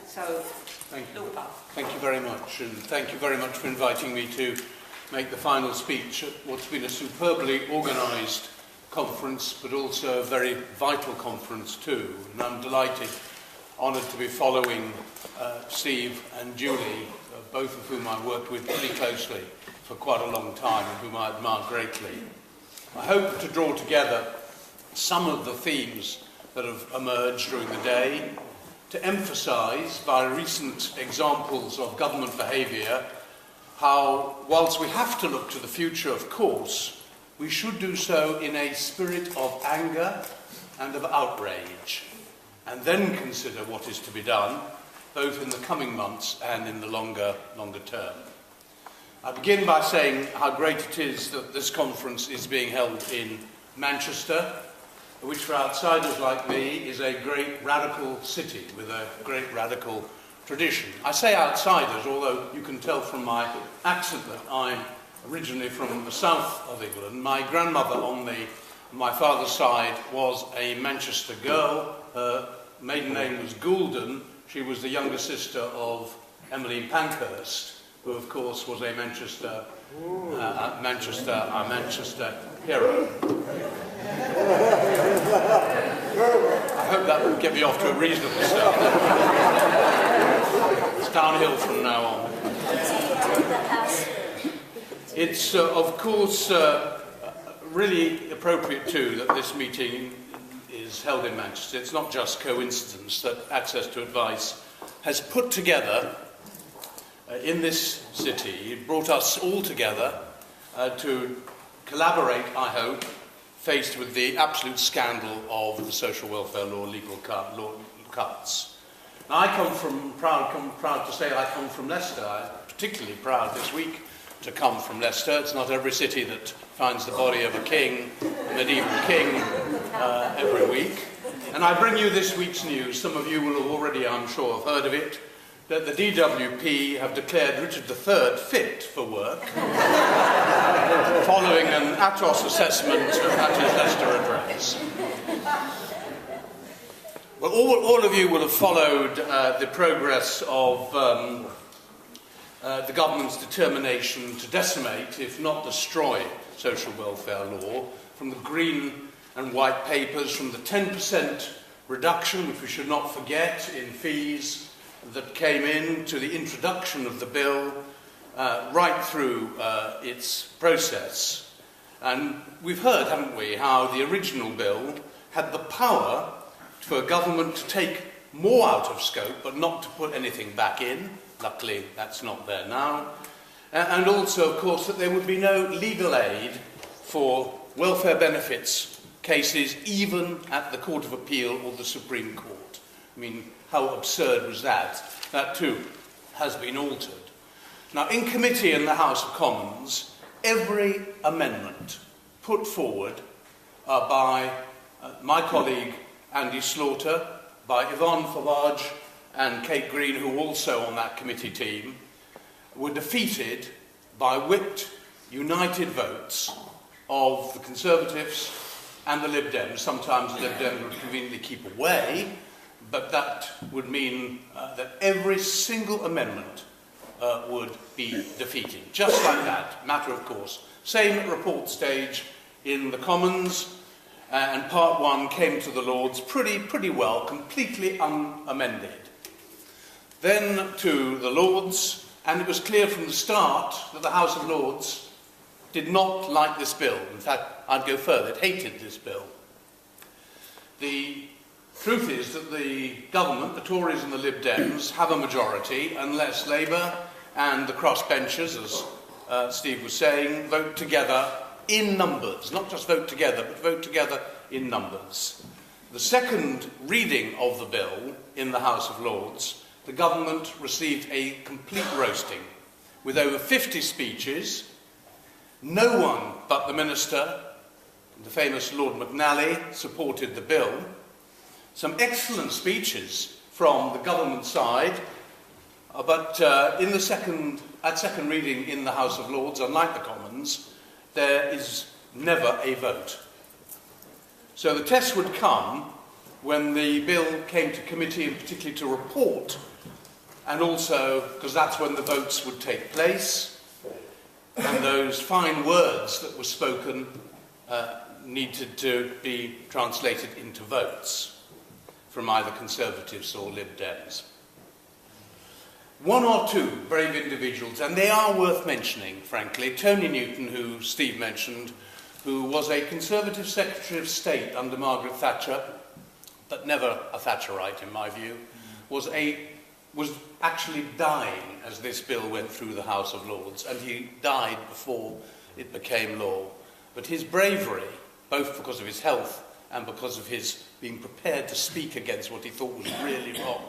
So, thank you. Thank you very much, and thank you very much for inviting me to make the final speech at what's been a superbly organised conference, but also a very vital conference too. And I'm delighted, honoured to be following Steve and Julie, both of whom I worked with pretty closely for quite a long time and whom I admire greatly. I hope to draw together some of the themes that have emerged during the day to emphasise, by recent examples of government behaviour, how, whilst we have to look to the future, of course, we should do so in a spirit of anger and of outrage, and then consider what is to be done, both in the coming months and in the longer term. I begin by saying how great it is that this conference is being held in Manchester, which for outsiders like me is a great radical city with a great radical tradition. I say outsiders, although you can tell from my accent that I'm originally from the south of England. My grandmother on my father's side was a Manchester girl. Her maiden name was Goulden. She was the younger sister of Emmeline Pankhurst, who of course was a Manchester hero. I hope that will get me off to a reasonable start. It's downhill from now on. It's of course really appropriate too that this meeting is held in Manchester. It's not just coincidence that Access to Advice has put together in this city, it brought us all together to collaborate, I hope, faced with the absolute scandal of the social welfare law legal cuts. Now, I come proud to say I come from Leicester. I'm particularly proud this week to come from Leicester. It's not every city that finds the body of a king, a medieval king, every week. And I bring you this week's news. Some of you will have already, I'm sure, have heard of it, that the DWP have declared Richard III fit for work, following an Atos assessment at his Leicester address. Well, all of you will have followed the progress of the government's determination to decimate, if not destroy, social welfare law, from the green and white papers, from the 10% reduction, which we should not forget, in fees that came in, to the introduction of the bill, right through its process. And we've heard, haven't we, how the original bill had the power for government to take more out of scope, but not to put anything back in. Luckily, that's not there now. And also, of course, that there would be no legal aid for welfare benefits cases, even at the Court of Appeal or the Supreme Court. I mean, how absurd was that? That too has been altered. Now, in committee in the House of Commons, every amendment put forward by my colleague Andy Slaughter, by Yvonne Favage and Kate Green, who were also on that committee team, were defeated by whipped, united votes of the Conservatives and the Lib Dems. Sometimes the Lib Dems would conveniently keep away, but that would mean that every single amendment would be defeated. Just like that, matter of course. Same at report stage in the Commons, and Part 1 came to the Lords pretty well, completely unamended. Then to the Lords, and it was clear from the start that the House of Lords did not like this bill. In fact, I'd go further, it hated this bill. The truth is that the government, the Tories and the Lib Dems, have a majority unless Labour and the crossbenchers, as Steve was saying, vote together in numbers. Not just vote together, but vote together in numbers. The second reading of the bill in the House of Lords, the government received a complete roasting, with over 50 speeches. No one but the Minister, the famous Lord McNally, supported the bill. Some excellent speeches from the government side, but at second reading in the House of Lords, unlike the Commons, there is never a vote. So the test would come when the bill came to committee, and particularly to report and also because that's when the votes would take place, and those fine words that were spoken needed to be translated into votes from either Conservatives or Lib Dems. One or two brave individuals, and they are worth mentioning, frankly. Tony Newton, who Steve mentioned, who was a Conservative Secretary of State under Margaret Thatcher, but never a Thatcherite in my view, was actually dying as this bill went through the House of Lords, and he died before it became law. But his bravery, both because of his health and because of his being prepared to speak against what he thought was really wrong,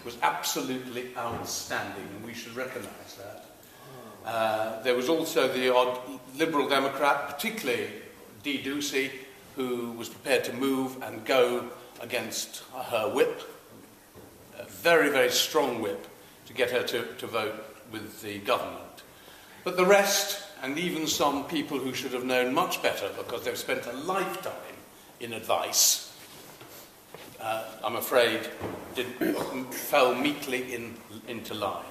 was absolutely outstanding, and we should recognise that. There was also the odd Liberal Democrat, particularly Dee Ducey, who was prepared to move and go against her whip, a very, very strong whip, to get her to vote with the government. But the rest, and even some people who should have known much better because they've spent a lifetime in advice, I'm afraid, fell meekly into line.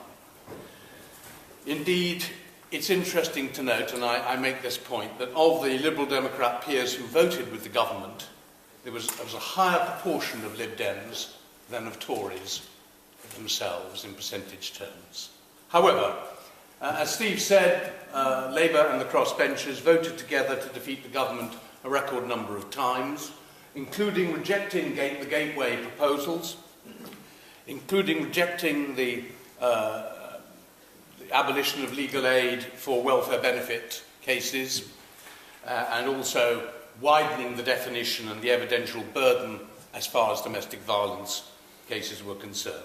Indeed, it's interesting to note, and I make this point, that of the Liberal Democrat peers who voted with the government, there was a higher proportion of Lib Dems than of Tories themselves in percentage terms. However, as Steve said, Labour and the crossbenchers voted together to defeat the government a record number of times, including rejecting the gateway proposals, including rejecting the abolition of legal aid for welfare benefit cases, and also widening the definition and the evidential burden as far as domestic violence cases were concerned.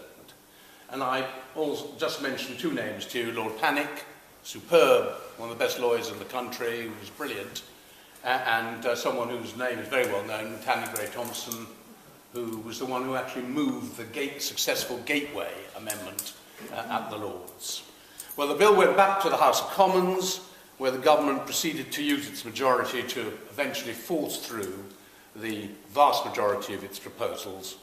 And I also just mentioned two names to you: Lord Pannick, superb, one of the best lawyers in the country, who was brilliant, and someone whose name is very well known, Tanny Gray-Thompson, who was the one who actually moved the successful Gateway Amendment at the Lords. Well, the bill went back to the House of Commons, where the government proceeded to use its majority to eventually force through the vast majority of its proposals,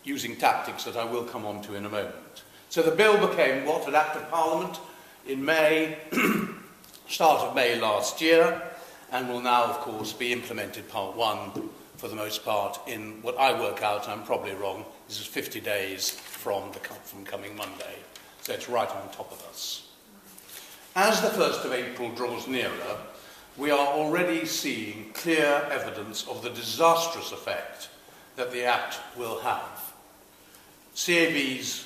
using tactics that I will come on to in a moment. So the bill became what? An Act of Parliament in May, start of May last year, and will now, of course, be implemented Part 1 for the most part in what I work out, I'm probably wrong, this is 50 days from coming Monday. So it's right on top of us. As the 1st of April draws nearer, we are already seeing clear evidence of the disastrous effect that the Act will have. CABs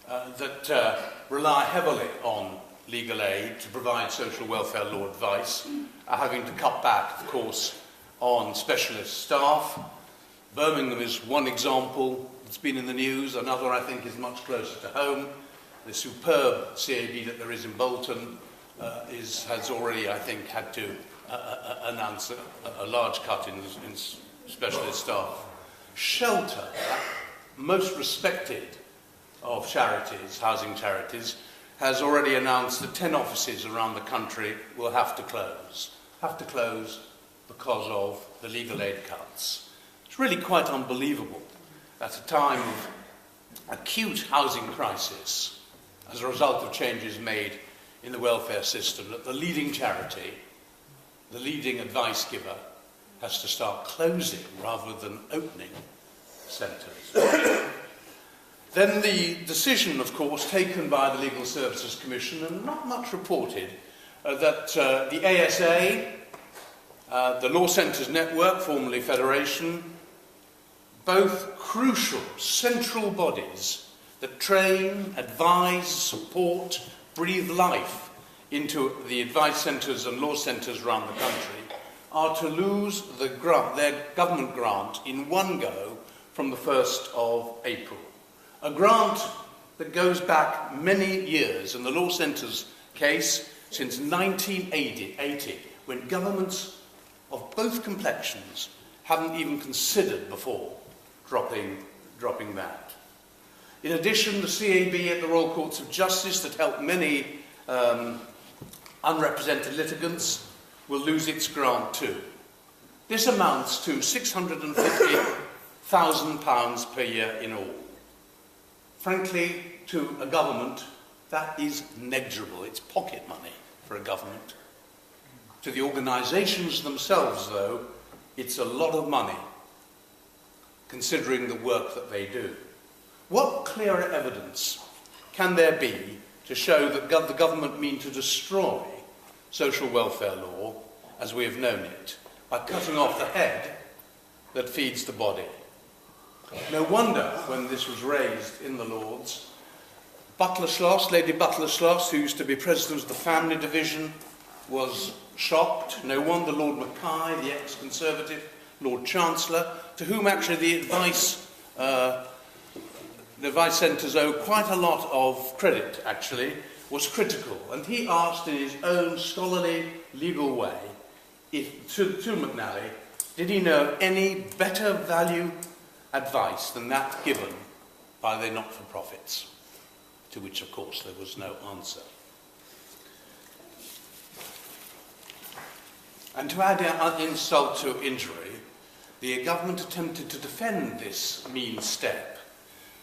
that rely heavily on legal aid to provide social welfare law advice are having to cut back, of course, on specialist staff. Birmingham is one example that's been in the news. Another, I think, is much closer to home. The superb CAB that there is in Bolton has already, I think, had to announce a large cut in specialist staff. Shelter, most respected of charities, housing charities, has already announced that 10 offices around the country will have to close. Have to close because of the legal aid cuts. It's really quite unbelievable at a time of acute housing crisis as a result of changes made in the welfare system that the leading charity, the leading advice giver, has to start closing rather than opening centres. Then the decision, of course, taken by the Legal Services Commission, and not much reported, that the ASA, the Law Centres Network, formerly Federation, both crucial central bodies that train, advise, support, breathe life into the advice centres and law centres around the country, are to lose their government grant in one go from the 1st of April. A grant that goes back many years, in the law centres case, since 1980, when governments of both complexions haven't even considered before dropping that. In addition, the CAB at the Royal Courts of Justice that helped many unrepresented litigants will lose its grant too. This amounts to £650,000 per year in all. Frankly, to a government, that is negligible. It's pocket money for a government. To the organisations themselves, though, it's a lot of money, considering the work that they do. What clearer evidence can there be to show that the government mean to destroy social welfare law as we have known it by cutting off the head that feeds the body? No wonder when this was raised in the Lords, Lady Butler Schloss, who used to be president of the Family Division, was shocked. No wonder Lord Mackay, the ex-Conservative Lord Chancellor, to whom actually the advice centres owe quite a lot of credit, actually, was critical. And he asked in his own scholarly, legal way, to McNally, did he know any better value advice than that given by the not-for-profits? To which, of course, there was no answer. And to add insult to injury, the government attempted to defend this mean step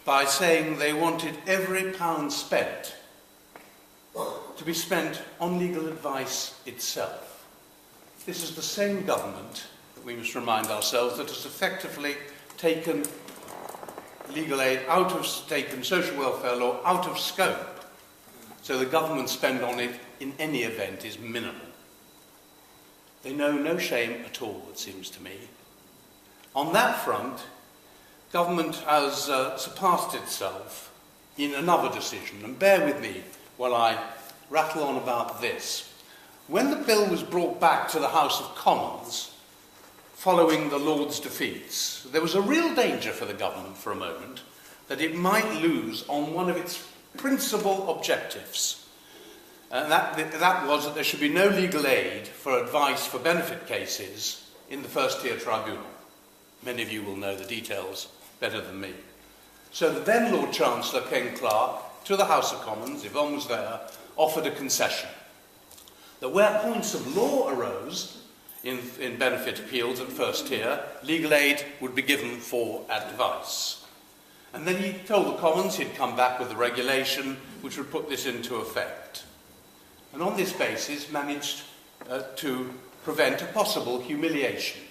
by saying they wanted every pound spent to be spent on legal advice itself. This is the same government, we must remind ourselves, that has effectively taken legal aid taken social welfare law out of scope. So the government spend on it in any event is minimal. They know no shame at all, it seems to me. On that front, government has surpassed itself in another decision. And bear with me while I rattle on about this. When the bill was brought back to the House of Commons, following the Lords' defeats, there was a real danger for the government for a moment that it might lose on one of its principal objectives. And that was that there should be no legal aid for advice for benefit cases in the first-tier tribunal. Many of you will know the details better than me. So the then Lord Chancellor, Ken Clarke, to the House of Commons, Yvonne was there, offered a concession. That where points of law arose in benefit appeals at first tier, legal aid would be given for advice. And then he told the Commons he'd come back with a regulation which would put this into effect. And on this basis managed to prevent a possible humiliation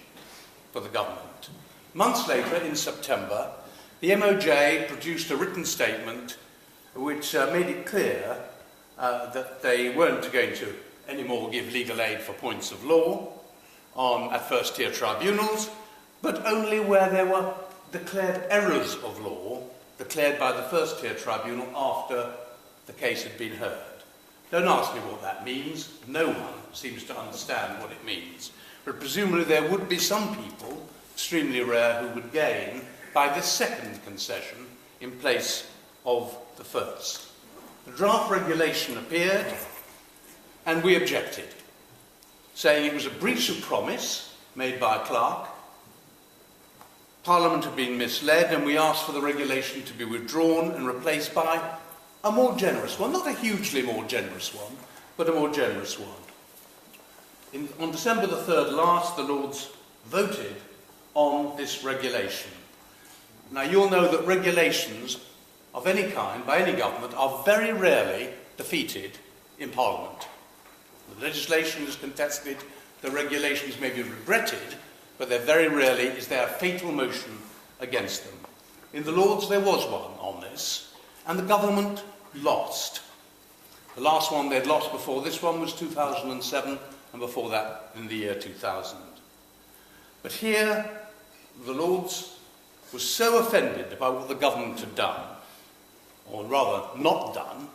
for the government. Months later, in September, the MOJ produced a written statement which made it clear that they weren't going to anymore give legal aid for points of law at first-tier tribunals, but only where there were declared errors of law declared by the first-tier tribunal after the case had been heard. Don't ask me what that means. No one seems to understand what it means. But presumably there would be some people, extremely rare, who would gain by this second concession in place of the first. The draft regulation appeared, and we objected, saying it was a breach of promise made by Clarke. Parliament had been misled, and we asked for the regulation to be withdrawn and replaced by a more generous one, not a hugely more generous one, but a more generous one. On December the 3rd last, the Lords voted on this regulation. Now, you'll know that regulations of any kind, by any government, are very rarely defeated in Parliament. The legislation is contested, the regulations may be regretted, but there very rarely is there a fatal motion against them. In the Lords there was one on this, and the government lost. The last one they'd lost before this one was 2007, and before that in the year 2000. But here, the Lords were so offended by what the government had done, or rather not done,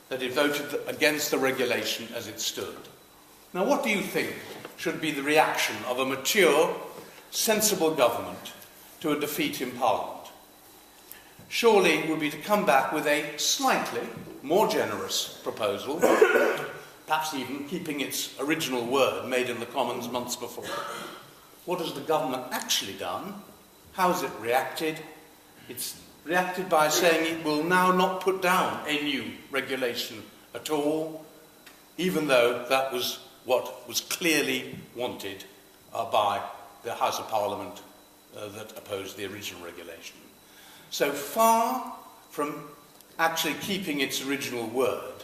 that it voted against the regulation as it stood. Now, what do you think should be the reaction of a mature, sensible government to a defeat in Parliament? Surely it would be to come back with a slightly more generous proposal, perhaps even keeping its original word made in the Commons months before. What has the government actually done? How has it reacted? It's reacted by saying it will now not put down a new regulation at all, even though that was what was clearly wanted by the House of Parliament that opposed the original regulation. So far from actually keeping its original word,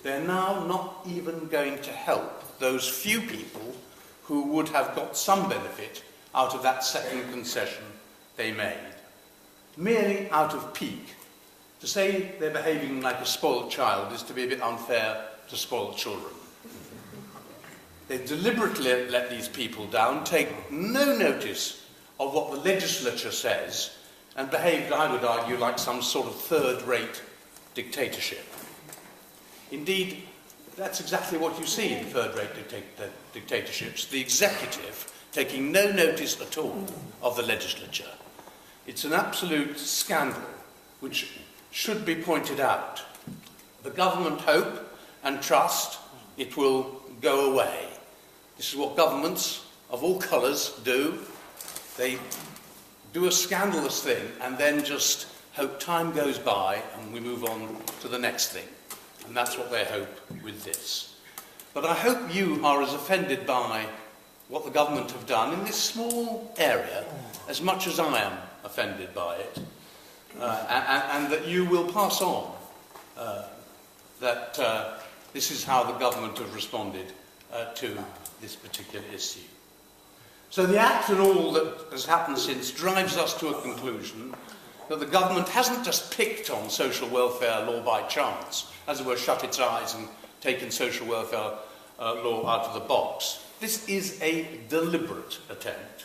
they're now not even going to help those few people who would have got some benefit out of that second concession they made, merely out of pique. To say they're behaving like a spoiled child is to be a bit unfair to spoiled children. They deliberately let these people down, take no notice of what the legislature says, and behaved, I would argue, like some sort of third-rate dictatorship. Indeed, that's exactly what you see in third-rate dictatorships, the executive taking no notice at all of the legislature. It's an absolute scandal which should be pointed out. The government hope and trust it will go away. This is what governments of all colours do. They do a scandalous thing and then just hope time goes by and we move on to the next thing. And that's what they hope with this. But I hope you are as offended by what the government have done in this small area as much as I am offended by it, and that you will pass on that this is how the government have responded to this particular issue. So the act and all that has happened since drives us to a conclusion that the government hasn't just picked on social welfare law by chance, as it were, shut its eyes and taken social welfare law out of the box. This is a deliberate attempt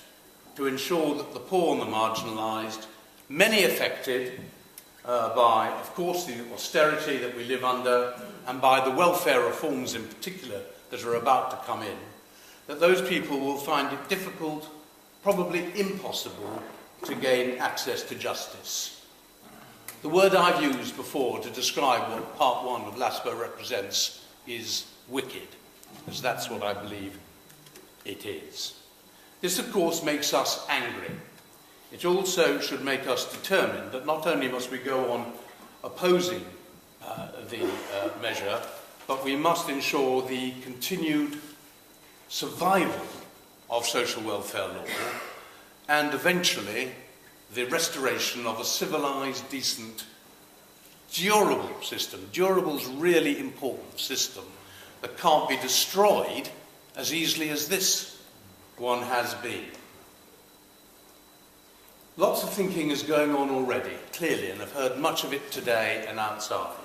to ensure that the poor and the marginalised, many affected by, of course, the austerity that we live under, and by the welfare reforms in particular that are about to come in, that those people will find it difficult, probably impossible, to gain access to justice. The word I've used before to describe what Part 1 of LASPO represents is wicked, because that's what I believe it is. This, of course, makes us angry. It also should make us determined that not only must we go on opposing the measure, but we must ensure the continued survival of social welfare law and eventually the restoration of a civilised, decent, durable system. Durable is a really important system that can't be destroyed as easily as this one has been. Lots of thinking is going on already, clearly, and I've heard much of it today and outside.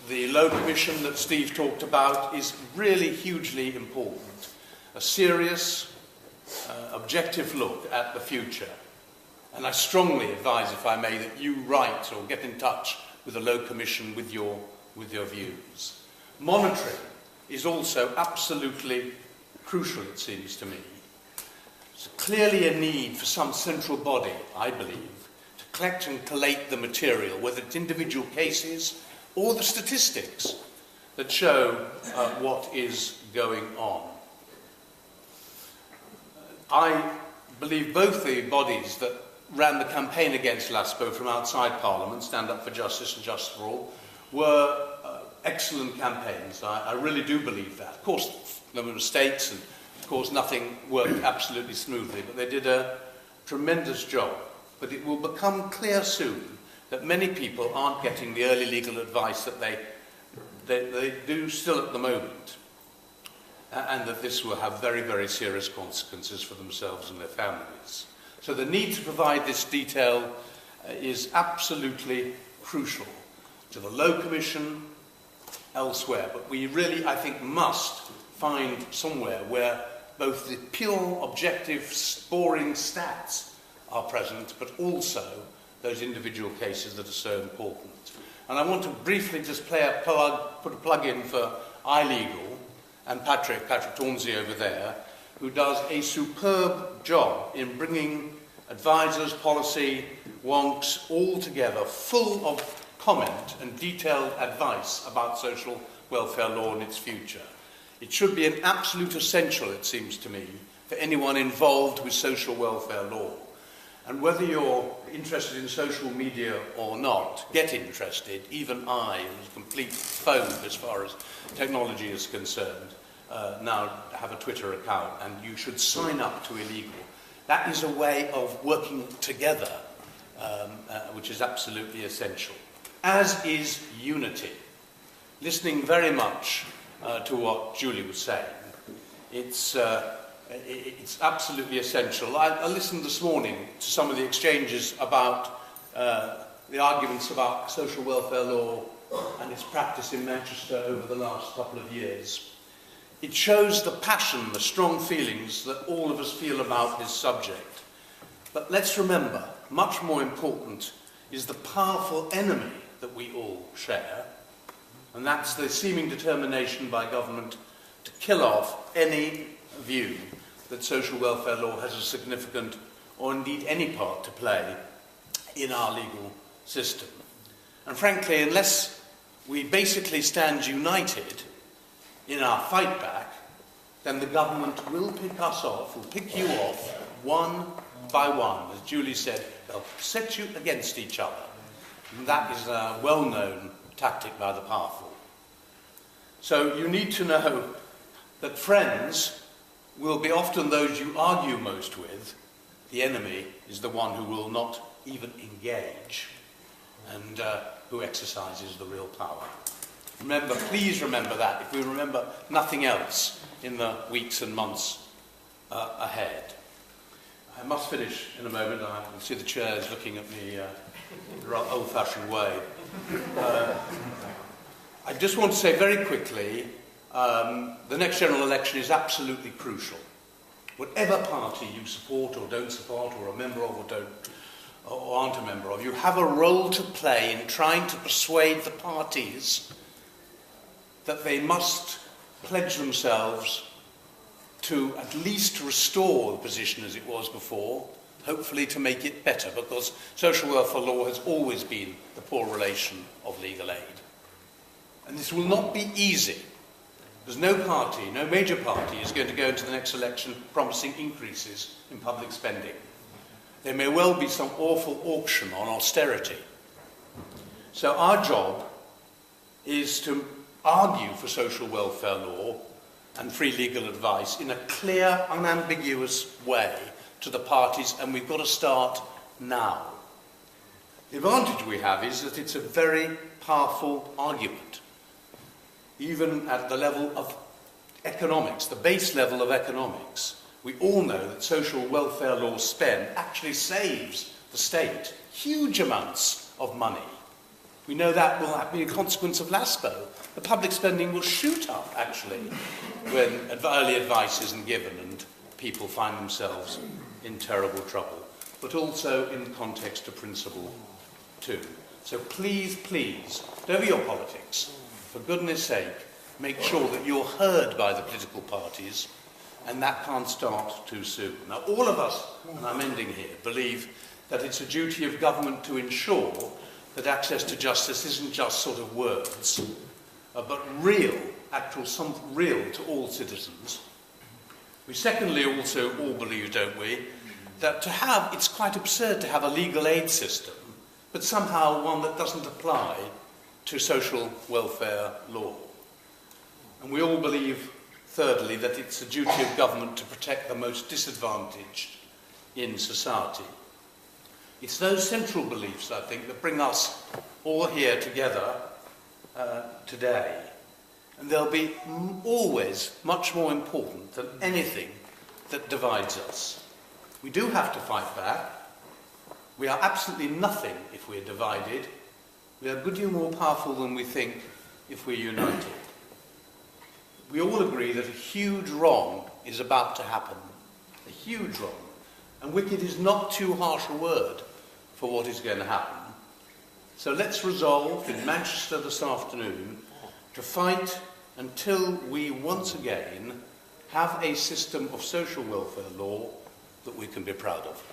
The Low Commission that Steve talked about is really hugely important. A serious, objective look at the future. And I strongly advise, if I may, that you write or get in touch with the Low Commission with your views. Monitoring is also absolutely crucial, it seems to me. There's clearly a need for some central body, I believe, to collect and collate the material, whether it's individual cases or the statistics that show what is going on. I believe both the bodies that ran the campaign against LASPO from outside Parliament, Stand Up for Justice and Justice for All, were excellent campaigns. I really do believe that. Of course, there were mistakes, and of course nothing worked absolutely smoothly, but they did a tremendous job. But it will become clear soon that many people aren't getting the early legal advice that they do still at the moment, and that this will have very, very serious consequences for themselves and their families. So the need to provide this detail is absolutely crucial to the Low Commission, elsewhere. But we really, I think, must find somewhere where both the pure, objective, boring stats are present, but also those individual cases that are so important. And I want to briefly just put a plug in for iLegal and Patrick Taunzi over there, who does a superb job in bringing advisors, policy, wonks all together, full of comment and detailed advice about social welfare law and its future. It should be an absolute essential, it seems to me, for anyone involved with social welfare law. And whether you're interested in social media or not, get interested. Even I, who's a complete phone as far as technology is concerned, now have a Twitter account, and you should sign up to iLegal. That is a way of working together which is absolutely essential, as is unity. Listening very much to what Julie was saying, it's absolutely essential. I listened this morning to some of the exchanges about the arguments about social welfare law and its practice in Manchester over the last couple of years. It shows the passion, the strong feelings that all of us feel about this subject. But let's remember, much more important is the powerful enemy that we all share, and that's the seeming determination by government to kill off any view that social welfare law has a significant, or indeed any part to play in our legal system. And frankly, unless we basically stand united in our fight back, then the government will pick us off, will pick you off one by one. As Julie said, they'll set you against each other. And that is a well-known tactic by the powerful. So you need to know that friends will be often those you argue most with. The enemy is the one who will not even engage and who exercises the real power. Remember, please remember that, if we remember nothing else in the weeks and months ahead. I must finish in a moment. I can see the chairs looking at me in a rather old-fashioned way. I just want to say very quickly, the next general election is absolutely crucial. Whatever party you support or don't support, or are a member of or aren't a member of, you have a role to play in trying to persuade the parties that they must pledge themselves to at least restore the position as it was before, hopefully to make it better, because social welfare law has always been the poor relation of legal aid. And this will not be easy, because no party, no major party, is going to go into the next election promising increases in public spending. There may well be some awful auction on austerity. So our job is to argue for social welfare law and free legal advice in a clear, unambiguous way to the parties, and we've got to start now. The advantage we have is that it's a very powerful argument, even at the level of economics, the base level of economics. We all know that social welfare law spend actually saves the state huge amounts of money. We know that will be a consequence of LASPO. The public spending will shoot up, actually, when early advice isn't given and people find themselves in terrible trouble, but also in the context of principle too. So please, please, over your politics, for goodness sake, make sure that you're heard by the political parties, and that can't start too soon. Now, all of us, and I'm ending here, believe that it's a duty of government to ensure that access to justice isn't just sort of words, but real, real to all citizens. We secondly also all believe, don't we, that it's quite absurd to have a legal aid system, but somehow one that doesn't apply to social welfare law. And we all believe, thirdly, that it's a duty of government to protect the most disadvantaged in society. It's those central beliefs, I think, that bring us all here together today. And they'll be always much more important than anything that divides us. We do have to fight back. We are absolutely nothing if we're divided. We are a good deal more powerful than we think if we're united. We all agree that a huge wrong is about to happen. A huge wrong. And wicked is not too harsh a word for what is going to happen. So let's resolve in Manchester this afternoon to fight until we once again have a system of social welfare law that we can be proud of.